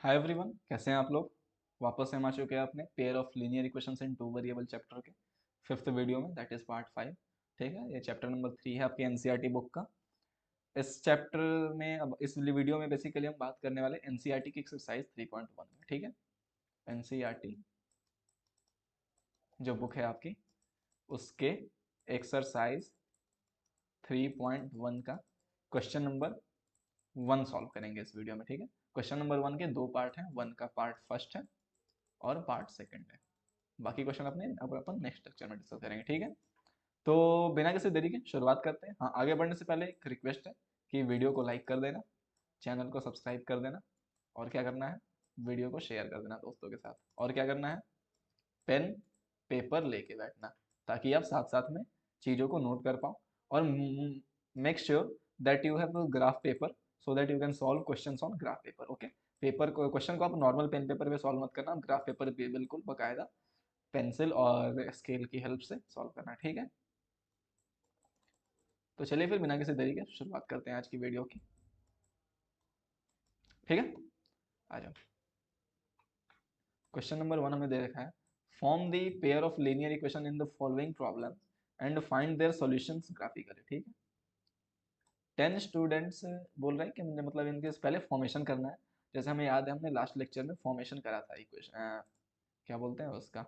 Hi everyone, कैसे हैं आप लोग। वापस से हम आ चुके हैं अपने pair of linear equations in two variable chapter के फिफ्थ वीडियो में, दैट इज पार्ट 5। ठीक है, ये चैप्टर नंबर 3 है आपके एनसीईआरटी बुक का। इस चैप्टर में अब इस वीडियो में बेसिकली हम बात करने वाले एनसीईआरटी की एक्सरसाइज 3.1 में। ठीक है, एनसीईआरटी जो बुक है आपकी, उसके एक्सरसाइज 3.1 का क्वेश्चन नंबर 1 सॉल्व करेंगे इस वीडियो में। ठीक है, क्वेश्चन नंबर 1 के दो पार्ट हैं, 1 का पार्ट फर्स्ट है और पार्ट सेकंड है। बाकी क्वेश्चन अपने अब अपन नेक्स्ट लेक्चर में डिस्कस करेंगे। ठीक है, तो बिना किसी देरी के शुरुआत करते हैं। हाँ, आगे बढ़ने से पहले एक रिक्वेस्ट है कि वीडियो को लाइक कर देना, चैनल को सब्सक्राइब कर देना, और क्या करना है, वीडियो को शेयर कर देना दोस्तों के साथ। और क्या करना है, पेन पेपर लेके बैठना, ताकि आप साथ साथ में चीज़ों को नोट कर पाओ। और make sure that you have graph paper so that you can solve question on graph paper. Okay, paper को क्वेश्चन को आप नॉर्मल पेन पेपर पे सॉल्व मत करना, ग्राफ पेपर पे बिल्कुल बकायदा पेंसिल और स्केल की हेल्प से सॉल्व करना। ठीक है, तो चलिए फिर बिना किसी देरी के शुरुआत करते हैं आज की वीडियो की। ठीक है, आ जाओ। क्वेश्चन नंबर 1 हमें दे रखा है, form the pair of linear equation in the following problem and find their solutions graphically. ठीक है, 10 स्टूडेंट्स बोल रहे हैं कि मुझे मतलब इनके पहले फॉर्मेशन करना है। जैसे हमें याद है, हमने लास्ट लेक्चर में फॉर्मेशन करा था इक्वेशन, क्या बोलते हैं उसका,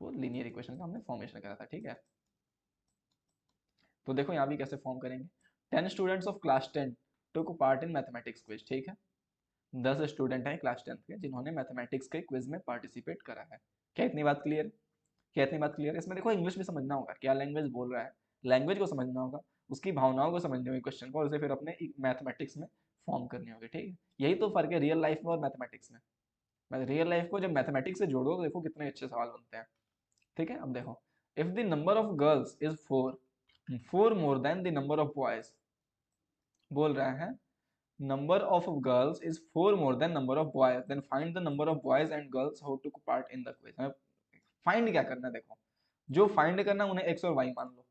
वो लीनियर इक्वेशन का हमने फॉर्मेशन करा था। ठीक है, तो देखो यहाँ भी कैसे फॉर्म करेंगे। 10 students of class 10 took part in mathematics quiz. ठीक है, 10 स्टूडेंट हैं क्लास 10 के जिन्होंने मैथमेटिक्स के क्विज में पार्टिसिपेट करा है। क्या इतनी बात क्लियर है? क्या इतनी बात क्लियर है? इसमें देखो इंग्लिश भी समझना होगा, क्या लैंग्वेज बोल रहा है, लैंग्वेज को समझना होगा, उसकी भावनाओं को समझनी होगी क्वेश्चन को, और उसे फिर अपने मैथमेटिक्स में फॉर्म करनी होगी। ठीक है, यही तो फर्क है रियल लाइफ में और मैथमेटिक्स में। मैं रियल लाइफ को जब मैथमेटिक्स से जोड़ो तो देखो कितने अच्छे सवाल बनते हैं। ठीक है, अब देखो, if the number of girls is 4 more then the number of boys, बोल रहा है number of girls is 4 more than number of boys, then find the number of boys and girls who took part in the quiz। हमें find क्या करना है, देखो जो find करना है उन्हें x और y मान लो,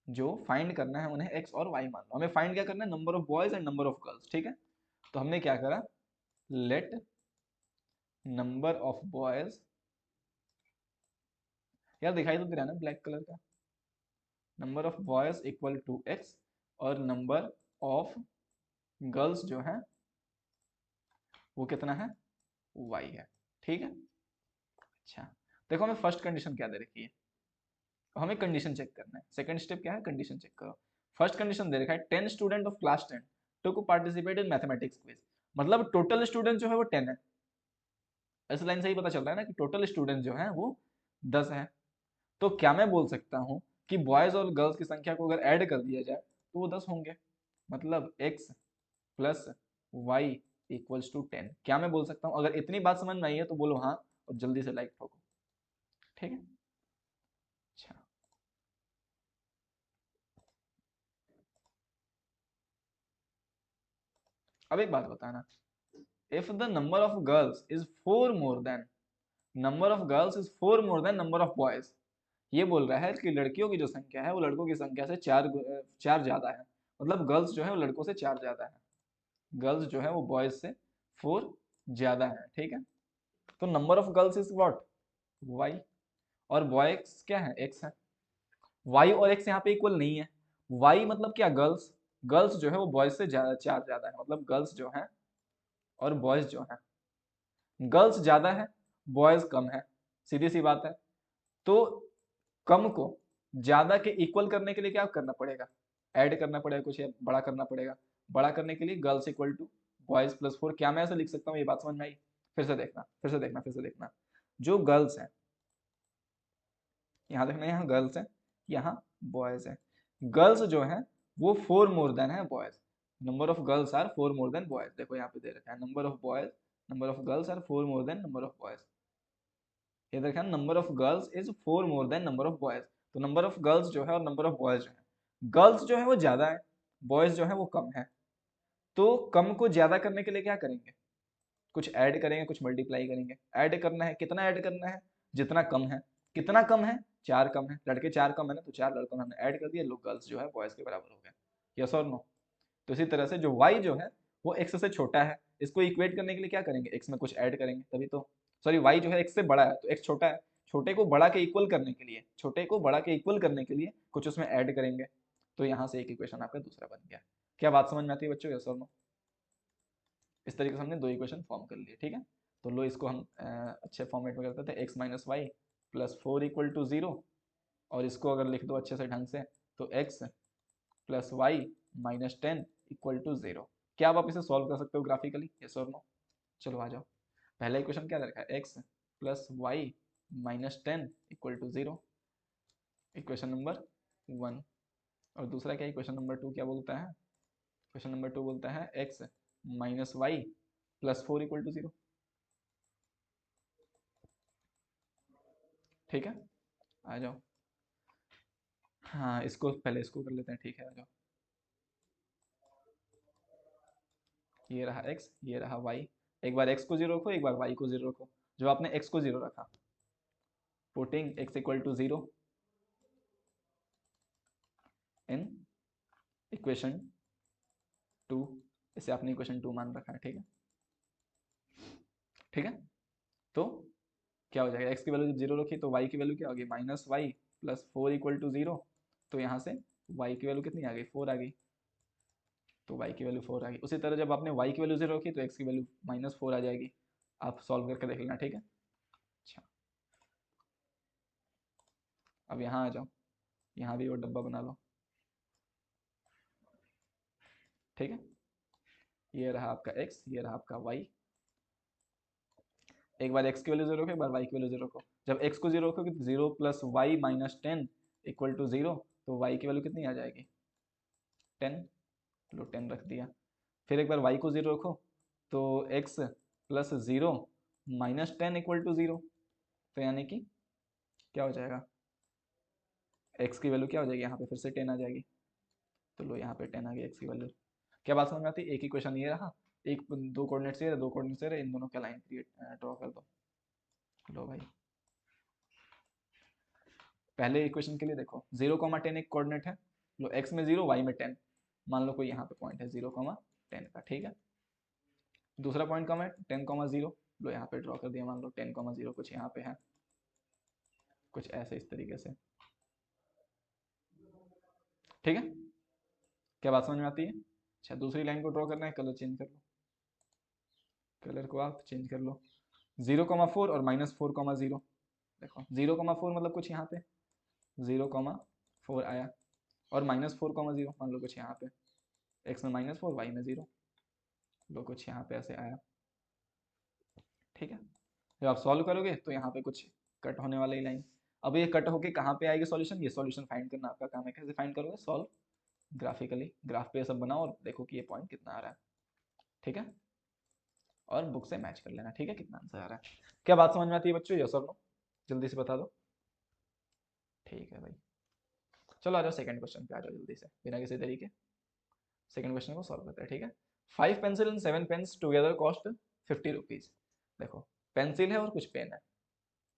जो फाइंड करना है उन्हें x और y मान लो। हमें फाइंड क्या करना है, number of boys and number of girls. ठीक है, तो हमने क्या करा, लेट नंबर ऑफ बॉयज, यार दिखाई तो दे रहा है ना ब्लैक कलर का, number of boys equal to x और नंबर ऑफ गर्ल्स जो है वो कितना है, y है। ठीक है, अच्छा देखो हमें फर्स्ट कंडीशन क्या दे रखी है, हमें कंडीशन चेक करना है। सेकंड स्टेप क्या है, कंडीशन चेक करो। फर्स्ट कंडीशन दे रखा है 10 student of class 10 took participate in mathematics quiz, मतलब टोटल स्टूडेंट जो है वो 10 है। इस लाइन से ही पता चल रहा है ना कि टोटल स्टूडेंट जो है वो 10 है। तो क्या मैं बोल सकता हूँ कि बॉयज और गर्ल्स की संख्या को अगर ऐड कर दिया जाए तो वो 10 होंगे, मतलब x plus y equals to 10। क्या मैं बोल सकता हूँ? अगर इतनी बात समझ में आई है तो बोलो हाँ, और जल्दी से लाइक ठोको। ठीक है, अच्छा अब एक बात बताना, if the number of girls is 4 more than number of girls is 4 more than number of boys, ये बोल रहा है कि लड़कियों की जो संख्या है वो लड़कों की संख्या से चार ज्यादा है, मतलब गर्ल्स जो है वो लड़कों से 4 ज्यादा है, गर्ल्स जो है वो बॉयज से 4 ज्यादा है। ठीक है, तो number of girls is what, y, और बॉयज क्या है, x है। y और x यहाँ पे इक्वल नहीं है। y मतलब क्या, गर्ल्स, गर्ल्स जो है वो बॉयज से 4 ज्यादा है, मतलब गर्ल्स जो है और बॉयज जो है, गर्ल्स ज्यादा है बॉयज कम है, सीधी सी बात है। तो कम को ज्यादा के इक्वल करने के लिए क्या करना पड़ेगा, ऐड करना पड़ेगा कुछ, या बड़ा करना पड़ेगा। बड़ा करने के लिए girls equal to boys plus 4, क्या मैं ऐसे लिख सकता हूँ, ये बात समझ में आई? फिर से देखना, फिर से देखना, फिर से देखना। जो गर्ल्स हैं, यहाँ देखना, यहाँ गर्ल्स हैं, यहाँ बॉयज हैं। गर्ल्स जो है वो 4 मोर देन है boys, number of girls are 4 more than boys. देखो यहाँ पे दे रखा है number of boys, number of girls are 4 more than number of boys. ये देखा, number of girls is 4 more than number of boys. तो नंबर ऑफ गर्ल्स जो है और नंबर ऑफ बॉयज जो है, गर्ल्स जो है वो ज्यादा है, बॉयज जो है वो कम है। तो कम को ज्यादा करने के लिए क्या करेंगे, कुछ ऐड करेंगे, कुछ मल्टीप्लाई करेंगे। ऐड करना है, कितना ऐड करना है, जितना कम है। कितना कम है, 4 कम है, लड़के 4 कम है ना, तो 4 लड़कों में हमने ऐड कर दिया, लोग गर्ल्स जो है बॉयज के बराबर हो गए। यस और नो? तो इसी तरह से जो y जो है वो x से छोटा है, इसको इक्वेट करने के लिए क्या करेंगे, x में कुछ ऐड करेंगे तभी तो, सॉरी y जो है x से बड़ा है तो x छोटा है, छोटे को बड़ा के इक्वल करने के लिए, छोटे को बड़ा के इक्वल करने के लिए कुछ उसमें ऐड करेंगे, तो यहाँ से एक इक्वेशन आपका दूसरा बन गया। क्या बात समझ में आती है बच्चों, यस और नो? इस तरीके से हमने दो इक्वेशन फॉर्म कर लिए, ठीक है। तो लो इसको हम अच्छे फॉर्मेट में करते थे, x minus y plus 4 equal to 0, और इसको अगर लिख दो अच्छे से ढंग से तो x plus y minus 10 equal to 0। क्या आप इसे सॉल्व कर सकते हो ग्राफिकली, यस और नो? चलो आ जाओ। पहला इक्वेशन क्या रखा है, x plus y minus 10 equal to 0, equation number 1। और दूसरा क्या, इक्वेशन नंबर 2 क्या बोलता है, इक्वेशन नंबर 2 बोलता है x minus y plus 4 equal to 0, ठीक है। आ जाओ, हाँ इसको पहले इसको कर लेते हैं, ठीक है आ जाओ। ये रहा x, ये रहा y, एक बार x को 0 रखो, एक बार y को 0 रखो। जो आपने x को 0 रखा, putting x equal to 0 in equation 2, इसे आपने इक्वेशन 2 मान रखा है, ठीक है, ठीक है। तो क्या हो जाएगा, x की वैल्यू जब 0 रखी तो y की वैल्यू क्या होगी, minus y plus 4 equal to 0, तो यहाँ से y की वैल्यू कितनी आ गई, 4 आ गई, तो y की वैल्यू 4 आ गई। उसी तरह जब आपने y की वैल्यू 0 रखी तो x की वैल्यू माइनस 4 आ जाएगी। आप सॉल्व करके देख लेना, ठीक है। अच्छा, अब यहाँ आ जाओ, यहाँ भी वो डब्बा बना लो, ठीक है। ये रहा आपका x, ये रहा आपका y, एक बार x की वैल्यू 0 रखो, एक बार y की वैल्यू 0 रखो। जब x को 0 रखोगे तो 0 plus y minus 10 equal to 0, तो y की वैल्यू कितनी आ जाएगी, 10, लो 10 रख दिया। फिर एक बार y को 0 रखो तो x plus 0 minus 10 equal to 0, तो यानी कि क्या हो जाएगा, x की वैल्यू क्या हो जाएगी, यहाँ पे फिर से 10 आ जाएगी, तो लो यहाँ पे 10 आ गई x की वैल्यू। क्या बात समझ में आती है, एक इक्वेशन ये रहा, एक दो कोऑर्डिनेट्स ये रहे, दो कोऑर्डिनेट्स ये रहे, इन दोनों का लाइन क्रिएट ड्रॉ कर दो। लो भाई, पहले इक्वेशन के लिए देखो 0, 10 एक कोऑर्डिनेट है, लो x में 0, y में 10, मान लो कोई यहाँ पे पॉइंट है 0, 10 का, ठीक है। दूसरा पॉइंट कम है 10, 0, लो यहाँ पे ड्रॉ कर दिया, मान लो 10, 0 कुछ यहाँ पे है, कुछ ऐसे इस तरीके से, ठीक है। क्या बात समझ में आती है। अच्छा, दूसरी लाइन को ड्रॉ करना है, कलर चेंज कर लो, कलर को आप चेंज कर लो। 0, 4 और -4, 0, देखो 0, 4 मतलब कुछ यहाँ पे 0, 4 आया, और -4, 0 मान लो कुछ यहाँ पे, x में -4 y में 0, लो कुछ यहाँ पे ऐसे आया, ठीक है। जब आप सॉल्व करोगे तो यहाँ पे कुछ कट होने वाली लाइन, अब ये कट होके कहाँ पे आएगी सॉल्यूशन, ये सॉल्यूशन फाइंड करना आपका काम है। कैसे फाइंड करोगे, सॉल्व ग्राफिकली, ग्राफ पे सब बनाओ और देखो कि ये पॉइंट कितना आ रहा है, ठीक है, और बुक से मैच कर लेना, ठीक है, कितना आंसर आ रहा है। क्या बात समझ में आती है बच्चों, यस और नो, जल्दी से बता दो, ठीक है भाई। चलो आ जाओ सेकंड क्वेश्चन पे, आ जाओ जल्दी से बिना किसी तरीके, सेकंड क्वेश्चन को सॉल्व करते हैं, ठीक है। 5 pencil and 7 pens together cost 50 rupees. देखो पेंसिल है और कुछ पेन है,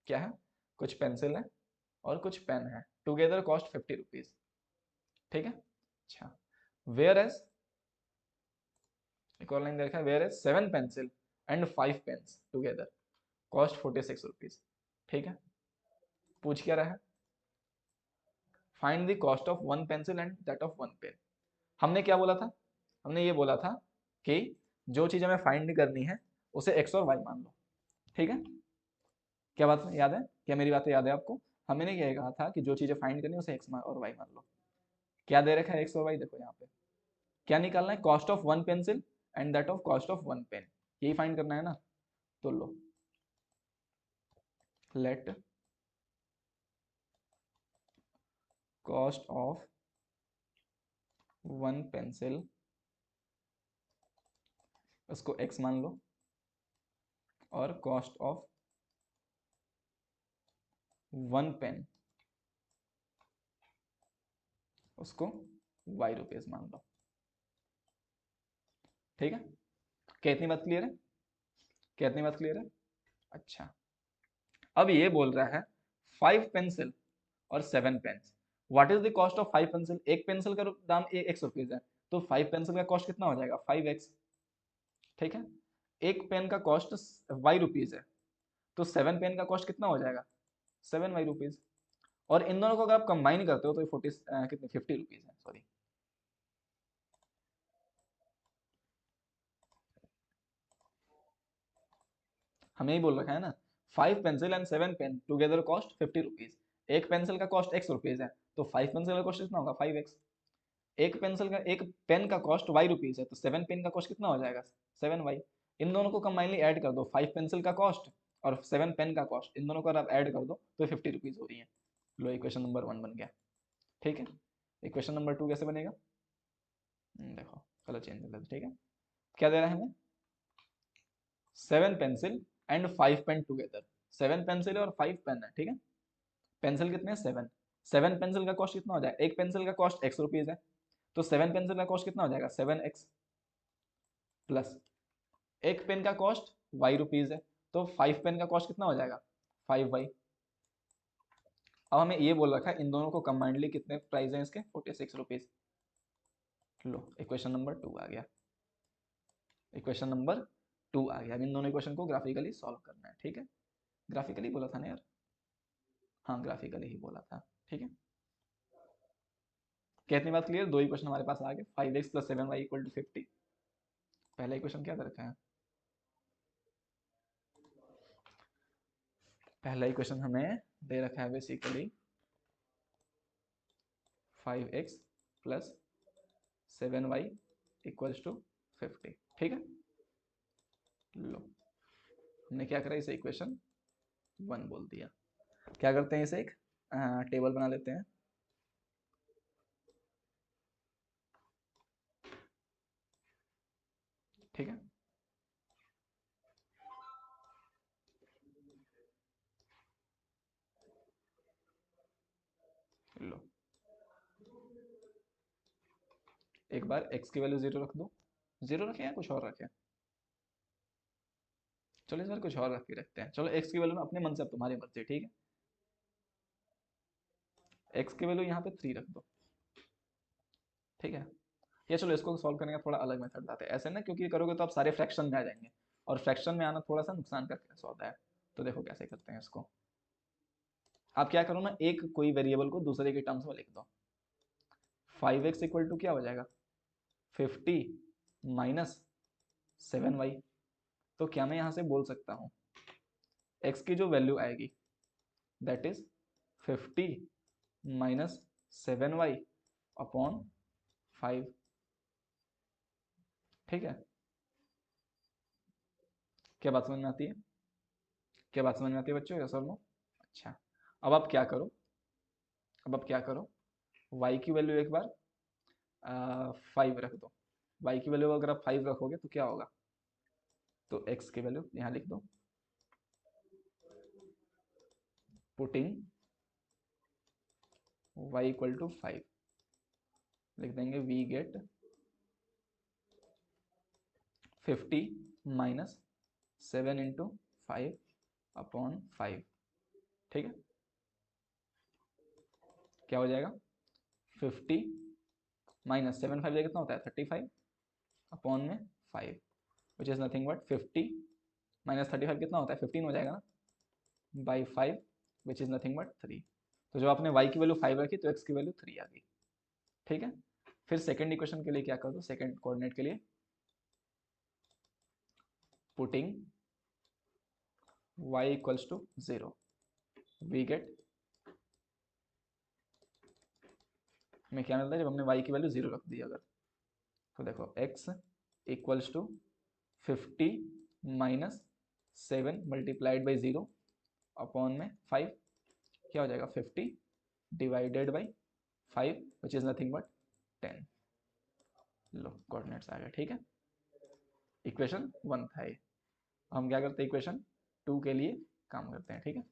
क्या है, कुछ पेंसिल है और कुछ पेन है, टुगेदर कॉस्ट 50 रुपीज, ठीक है। अच्छा, वेयर एज, एक और लाइन देखा है, whereas 7 pencil and 5 pens together cost 46 rupees, ठीक है। पूछ क्या रहा है, find the cost of one pencil and that of one pen. हमने क्या बोला था, हमने ये बोला था कि जो चीज हमें फाइंड करनी है उसे एक्स और वाई मान लो, ठीक है। क्या बात याद है, क्या मेरी बातें याद है आपको, हमने क्या कहा था कि जो चीजें फाइंड करनी है उसे एक्स और वाई मान लो। क्या दे रखा है एक्स और वाई, देखो यहाँ पे क्या निकालना है, cost of one pencil and that of cost of one pen, यही फाइंड करना है ना। तो लो, let cost of one pencil, उसको x मान लो, और कॉस्ट ऑफ वन पेन उसको y रुपीज मान लो, ठीक है। क्या इतनी बात क्लियर है, क्या इतनी बात क्लियर है। अच्छा, अब ये बोल रहा है 5 पेंसिल और 7 pens, what is the cost of 5 pencil, एक पेंसिल का दाम x रुपीज है, तो 5 पेंसिल का कॉस्ट कितना हो जाएगा 5x, ठीक है, एक पेन का कॉस्ट वाई रुपीज है, तो 7 पेन का कॉस्ट कितना हो जाएगा, 7 वाई रुपीज। और इन दोनों को अगर आप कंबाइन करते हो तो ये 40 कितने 50 रुपीज है, सॉरी। हमें ही बोल रखा है ना, 5 pencil and 7 pen together cost 50 rupees. एक पेंसिल का कॉस्ट x रुपीज है, तो 5 पेंसिल का कॉस्ट कितना होगा, 5x। एक पेन का कॉस्ट y रुपीज है, तो 7 पेन का कॉस्ट कितना हो जाएगा, 7y। इन दोनों को कंबाइनली ऐड कर दो, 5 पेंसिल का कॉस्ट और 7 पेन का कॉस्ट, इन दोनों को अगर आप ऐड कर दो तो 50 रुपीज हो रही है। लो, इक्वेशन नंबर 1 बन गया। ठीक है, इक्वेशन नंबर 2 कैसे बनेगा, देखो कलर चेंज कर लेते, ठीक है। क्या दे रहा है हमें, 7 pencil and 5 pen together. 7 pencil और 5 पेन है, ठीक है। पेंसिल कितने हैं, 7। 7 पेंसिल का कॉस्ट कितना हो जाएगा, एक पेंसिल का कॉस्ट x रुपीज है, तो 7 पेंसिल का कॉस्ट कितना हो जाएगा, 7x। प्लस एक पेन का कॉस्ट y रुपीज है, तो 5 पेन का कॉस्ट कितना हो जाएगा, 5y। अब हमें ये बोल रखा है इन दोनों को कंबाइंडली कितने प्राइस हैं इसके, 46 रुपीज। लो, इक्वेशन नंबर 2 आ गया, इक्वेशन नंबर 2 आ गया। अब इन दोनों इक्वेशन को ग्राफिकली सॉल्व करना है, ठीक है। ग्राफिकली बोला था ना यार, हाँ ग्राफिकली ही बोला था, ठीक है। कितनी बात क्लियर, दो इक्वेशन हमारे पास आ गए, 5x + 7y = 50। पहला इक्वेशन क्या दे रखा है, पहला इक्वेशन हमें दे रखा है बेसिकली 5x + 7y = 50, ठीक है। लो, हमने क्या करा, इसे इक्वेशन 1 बोल दिया। क्या करते हैं, इसे एक टेबल बना लेते हैं, ठीक है। लो, एक बार x की वैल्यू 0 रख दो, 0 रखें या कुछ और रखें, चलो इस बार कुछ और रख के रखते हैं। चलो x की वैल्यू ना अपने मन से, अब तुम्हारी मर्जी, ठीक है। x की वैल्यू यहाँ पे 3 रख दो, ठीक है। या चलो इसको सॉल्व करने का थोड़ा अलग मेथड लाते हैं, ऐसे ना, क्योंकि करोगे तो आप सारे फ्रैक्शन में आ जाएंगे, और फ्रैक्शन में आना थोड़ा सा नुकसान का केस होता है। तो देखो कैसे करते हैं इसको, आप क्या करो ना, एक कोई वेरिएबल को दूसरे के टर्म्स में लिख दो। 5x क्या हो जाएगा, 50 - 7y। तो क्या मैं यहां से बोल सकता हूं, x की जो वैल्यू आएगी दैट इज 50 - 7y/5, ठीक है। क्या बात समझ में आती है, क्या बात समझ में आती है बच्चों, यस और नो। अच्छा, अब आप क्या करो, अब आप क्या करो, y की वैल्यू एक बार 5 रख दो। y की वैल्यू अगर आप 5 रखोगे तो क्या होगा, तो x की वैल्यू यहाँ लिख दो, पुटिंग y = 5, लिख देंगे वी गेट 50 - 7 × 5/5, ठीक है। क्या हो जाएगा, 50 - 7 5 कितना होता है, 35/5, विच इज नथिंग बट 50 - 35 कितना होता है, 15 हो जाएगा ना, by 5, which is nothing but 3। तो जो आपने y की वैल्यू 5 रखी तो x की वैल्यू 3 आ गई, ठीक है। फिर सेकंड इक्वेशन के लिए क्या कर दो, सेकंड कोऑर्डिनेट के लिए पुटिंग y = 0, वी गेट, में क्या मिलता है जब हमने y की वैल्यू 0 रख दी अगर, तो देखो x = 50 - 7 × 0 अपॉन में 5, क्या हो जाएगा 50/5 विच इज नथिंग बट 10। लो, कोऑर्डिनेट्स आ गए, ठीक है। इक्वेशन 1 था ये। हम क्या करते हैं, इक्वेशन 2 के लिए काम करते हैं, ठीक है।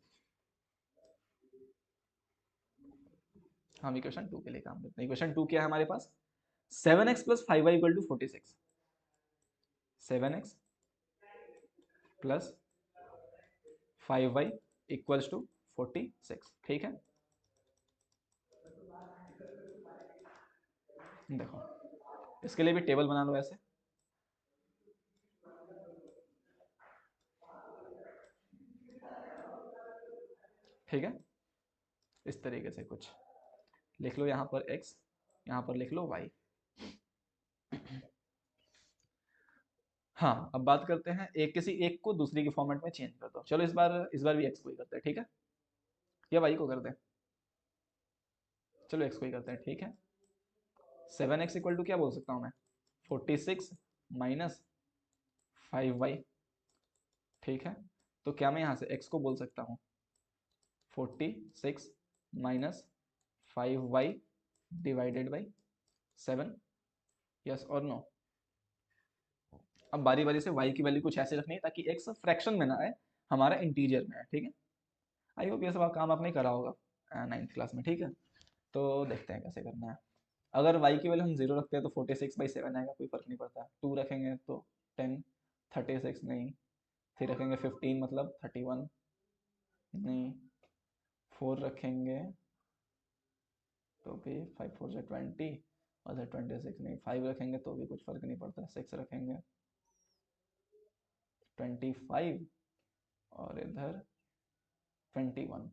हम इक्वेशन 2 के लिए काम करते हैं। इक्वेशन 2 क्या है हमारे पास, 7x + 5y = 46, 7x + 5y = 46, ठीक है। देखो, इसके लिए भी टेबल बना लो ऐसे, ठीक है, इस तरीके से कुछ लिख लो, यहाँ पर x, यहाँ पर लिख लो y। हाँ, अब बात करते हैं एक किसी एक को दूसरी के फॉर्मेट में चेंज कर दो। चलो इस बार भी x को ही करते हैं, ठीक है, या y को कर दें? चलो x को ही करते हैं, ठीक है। 7x इक्वल टू क्या बोल सकता हूँ मैं? 46 माइनस 5y, ठीक है। तो क्या मैं यहाँ से x को बोल सकता हूँ 46 minus 5y divided by 7? Yes और नो? अब बारी बारी से y की वैल्यू कुछ ऐसे रखनी है ताकि x फ्रैक्शन में ना आए, हमारा इंटीजर में है, ठीक है। आई होप ये सब काम आपने करा होगा 9th क्लास में, ठीक है। तो देखते हैं कैसे करना है। अगर y की वैल्यू हम 0 रखते हैं तो 46/7 आएगा, कोई फर्क नहीं पड़ता। 2 रखेंगे तो 10, 36 नहीं। 3 रखेंगे 15 मतलब 31 नहीं। 4 रखेंगे तो भी 5 4 से 20 और 26 नहीं। 5 रखेंगे तो भी कुछ फर्क नहीं पड़ता। 6 रखेंगे 25 और इधर 21।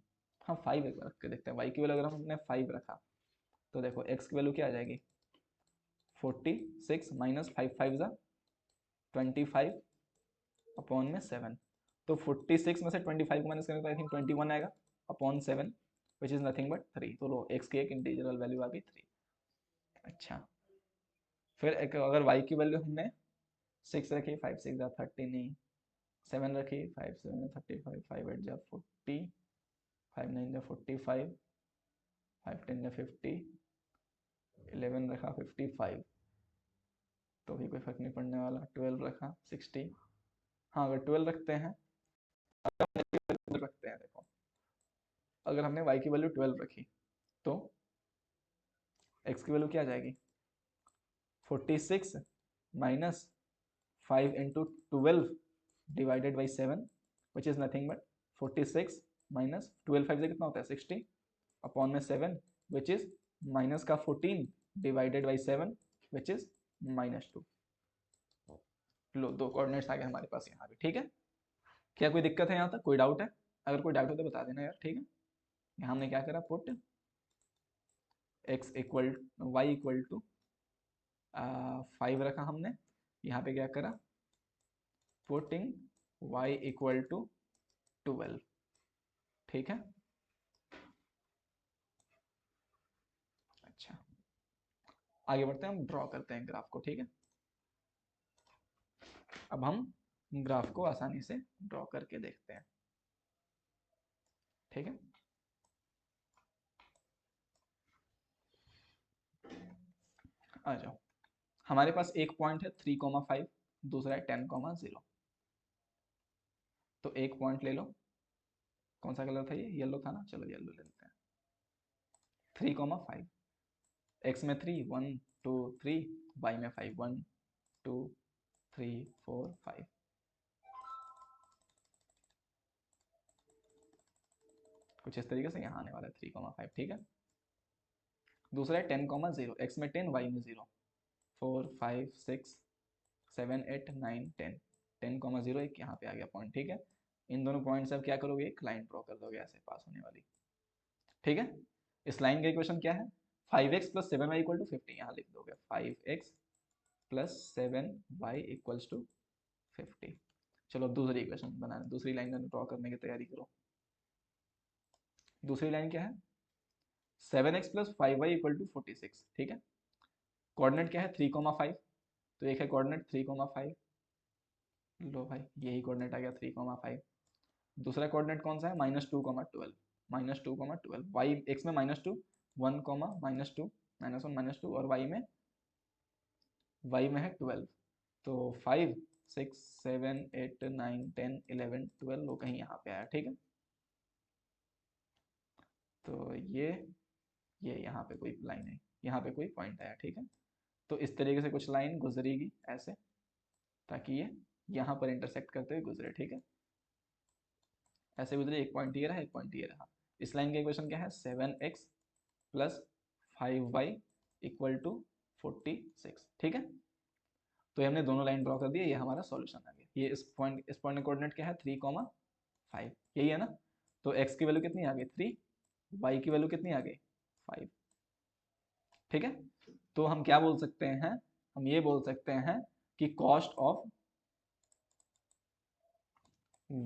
हाँ 5 एक बार रख के देखते हैं। y की वैल्यू अगर हमने 5 रखा तो देखो x की वैल्यू क्या आ जाएगी? 46 माइनस 5 5 जा 25 अपॉन में 7। तो 46 में से 25 को माइनस करेंगे तो आई थिंक 21 आएगा upon 7 which is nothing but 3। तो लो x की एक इंटीजरल वैल्यू आ गई 3। अच्छा, फिर एक अगर y की वैल्यू हमने 6 रखी, 5 6 जा 30 नहीं। 7 रखी, 5 7 जा 35, 5 8 जा 40, 5 9 जा 45, 5 10 जा 50, 11 रखा 55, तो भी कोई फर्क नहीं पड़ने वाला। 12 रखा 60। हाँ अगर 12 रखते हैं, देखो अगर हमने y की वैल्यू 12 रखी तो x की वैल्यू क्या आ जाएगी? 46 minus 5 into 12 divided by 7 which is nothing but 46 minus 12 5 से कितना होता है 60 अपॉन में 7 विच इज माइनस का 14 डिवाइडेड बाई 7 विच इज -2। लो दो कोऑर्डिनेट्स आ गए हमारे पास यहाँ पे, ठीक है। क्या कोई दिक्कत है यहाँ तक? कोई डाउट है? अगर कोई डाउट हो तो बता देना यार, ठीक है। यहाँ हमने क्या करा, put x equal y equal to 5 रखा हमने। यहाँ पे क्या करा, पुटिंग y इक्वल टू 12, ठीक है। अच्छा, आगे बढ़ते हैं, हम ड्रॉ करते हैं ग्राफ को, ठीक है। अब हम ग्राफ को आसानी से ड्रॉ करके देखते हैं, ठीक है। आ जाओ, हमारे पास एक पॉइंट है 3,5, दूसरा है 10,0। तो एक पॉइंट ले लो, कौन सा कलर था ये? येलो था ना, चलो येलो ले लेते हैं। 3,5, x में 3 1 2 3, y में 5 1 2 3 4 5। कुछ इस तरीके से यहाँ आने वाला है 3,5, ठीक है। दूसरा है 10,0, x में 10 y में 0, 4 5 6 7 8 9 10। 10,0 एक यहाँ पे आ गया पॉइंट, ठीक है। इन दोनों पॉइंट से अब क्या करोगे, एक लाइन ड्रॉ कर दोगे ऐसे पास होने वाली, ठीक है। इस लाइन का इक्वेशन क्या है? 5x plus 7y equal to 50। यहाँ लिख दोगे 5x plus 7y equals to 50। चलो अब दूसरी इक्वेशन बनाना, दूसरी लाइन ड्रॉ करने की तैयारी करो। दूसरी लाइन क्या है? 7x plus 5y equal to 46, ठीक है। कोऑर्डिनेट क्या है? 3,5, तो एक है कोऑर्डिनेट 3,5। लो भाई यही कोऑर्डिनेट आ गया 3,5। दूसरा कोऑर्डिनेट कौन सा है? -2,12, -2,12। वाई एक्स में -2 1, -2 -1 -2 और वाई में है 12। तो 5 6 7 8 9 10 11 12 वो कहीं यहाँ पे आया, ठीक है। तो ये यहाँ पे कोई लाइन है, यहाँ पे कोई पॉइंट आया, ठीक है। तो इस तरीके से कुछ लाइन गुजरेगी ऐसे, ताकि ये यहाँ पर इंटरसेक्ट करते हुए गुजरे, ठीक है। ऐसे गुजरे, एक पॉइंट ये रहा, एक पॉइंट ये रहा। इस लाइन का इक्वेशन क्या है? 7x plus 5y equal to 46, ठीक है। तो ये हमने दोनों लाइन ड्रॉ कर दिया, ये हमारा सॉल्यूशन आ गया। ये इस पॉइंट का कोऑर्डिनेट क्या है? 3,5, यही है ना। तो x की वैल्यू कितनी आ गई 3, y की वैल्यू कितनी आ गई 5। ठीक है, तो हम क्या बोल सकते हैं, हम ये बोल सकते हैं कि कॉस्ट ऑफ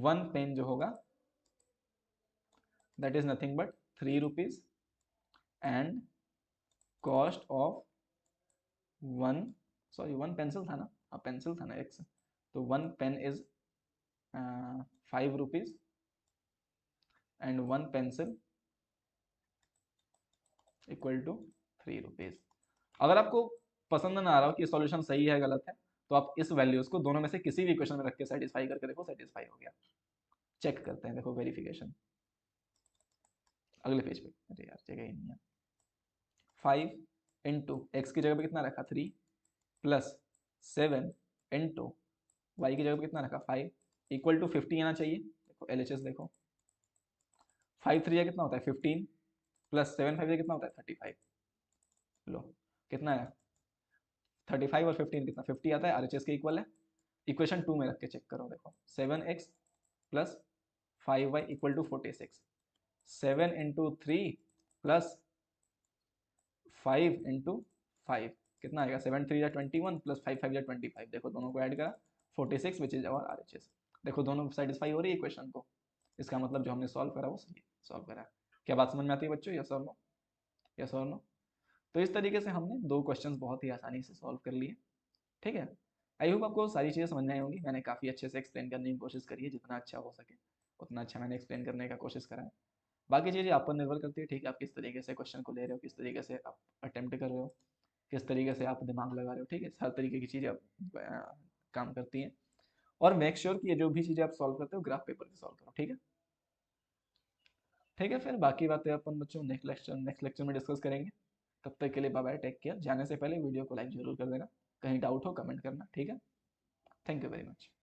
1 पेन जो होगा that is nothing but 3 rupees and cost of 1 pencil था ना, हाँ पेंसिल था ना एक से, तो 1 pen is 5 rupees and 1 pencil equal to 3 rupees. अगर आपको पसंद ना आ रहा हो कि सॉल्यूशन सही है गलत है, तो आप इस वैल्यूज को दोनों में से किसी भी इक्वेशन में रख के सेटिस्फाई करके देखो, सेटिस्फाई हो गया। चेक करते हैं, देखो वेरिफिकेशन अगले पेज पे, अरे यार जगह ही नहीं है। 5 इंटू एक्स की जगह पे कितना रखा 3 प्लस 7 इंटू वाई की जगह पे कितना रखा 5 इक्वल टू 50 आना चाहिए। देखो एलएचएस देखो, 5 3 कितना होता है 15 प्लस 7 5 कितना होता है 35। लो कितना है 35 और 15 कितना 50 आता है, आरएचएस के इक्वल है। इक्वेशन 2 में रख के चेक करो, देखो 7x plus 5y equal to 46, 7 into 3 plus 5 into 5 कितना आएगा 7 3 21 प्लस 5 5 25। देखो दोनों को ऐड करा 46 विच इज आवर आरएचएस। देखो दोनों सेटिस्फाई हो रही है इक्वेशन को, इसका मतलब जो हमने सॉल्व करा वो सही सॉल्व करा। क्या बात समझ में आती है बच्चों, यस और नो, यस और नो। तो इस तरीके से हमने 2 क्वेश्चंस बहुत ही आसानी से सॉल्व कर लिए। ठीक है, आई होप आपको सारी चीज़ें समझ में आई होंगी। मैंने काफ़ी अच्छे से एक्सप्लेन करने की कोशिश करी है, जितना अच्छा हो सके उतना अच्छा मैंने एक्सप्लेन करने का कोशिश करा है। बाकी चीज़ें आप पर निर्भर करती है, ठीक है, आप किस तरीके से क्वेश्चन को ले रहे हो, किस तरीके से आप अटेम्प्ट कर रहे हो, किस तरीके से आप दिमाग लगा रहे हो। ठीक है, हर तरीके की चीज़ें आप काम करती हैं। और मेक श्योर कि ये जो भी चीज़ें आप सॉल्व करते हो ग्राफ पेपर से सॉल्व करो। ठीक है, ठीक है, फिर बाकी बातें अपन बच्चों नेक्स्ट लेक्चर में डिस्कस करेंगे। तब तक के लिए बाय बाय, टेक केयर। जाने से पहले वीडियो को लाइक जरूर कर देना, कहीं डाउट हो कमेंट करना। ठीक है, थैंक यू वेरी मच।